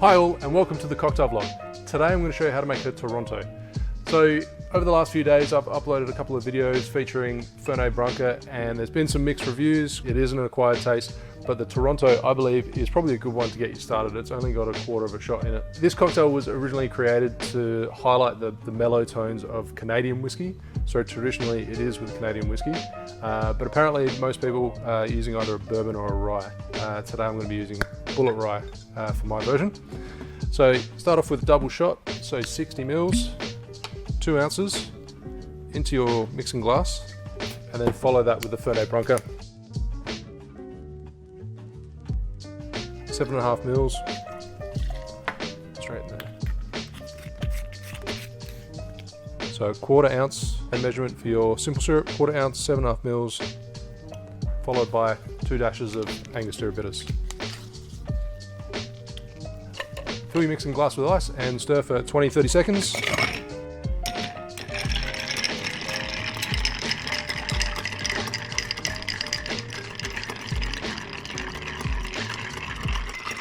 Hi all, and welcome to the cocktail vlog. Today I'm going to show you how to make a Toronto. So over the last few days I've uploaded a couple of videos featuring Fernet Branca, and there's been some mixed reviews. It is an acquired taste, but the Toronto, I believe, is probably a good one to get you started. It's only got a quarter of a shot in it. This cocktail was originally created to highlight the mellow tones of Canadian whiskey. So traditionally it is with Canadian whiskey, but apparently most people are using either a bourbon or a rye. Today I'm going to be using bullet rye for my version. So start off with a double shot, so 60 mils, 2 ounces into your mixing glass, and then follow that with the Fernet Branca. 7.5 mils, straight in there. So 1/4 ounce and measurement for your simple syrup, 1/4 ounce, 7.5 mils, followed by 2 dashes of Angostura bitters. Fill your mixing glass with ice and stir for 20-30 seconds.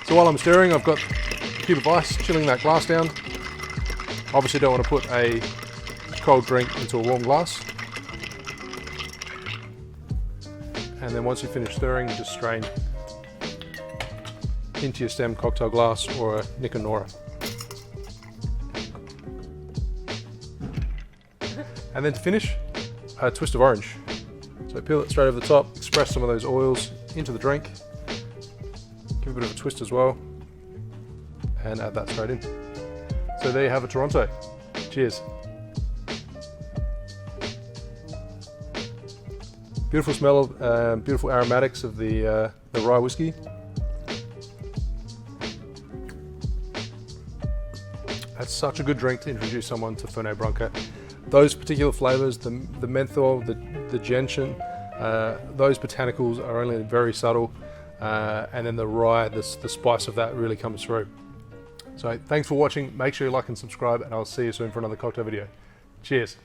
So while I'm stirring, I've got a cube of ice chilling that glass down. Obviously don't want to put a cold drink into a warm glass. And then once you finish stirring, just strain into your stem cocktail glass or a Angostura. And then to finish, a twist of orange. So peel it straight over the top, express some of those oils into the drink. Give a bit of a twist as well, and add that straight in. So there you have a Toronto. Cheers. Beautiful smell of, beautiful aromatics of the Rye Whiskey. That's such a good drink to introduce someone to Fernet Branca. Those particular flavors, the menthol, the gentian, those botanicals are only very subtle. And then the rye, the spice of that really comes through. So thanks for watching. Make sure you like and subscribe, and I'll see you soon for another cocktail video. Cheers.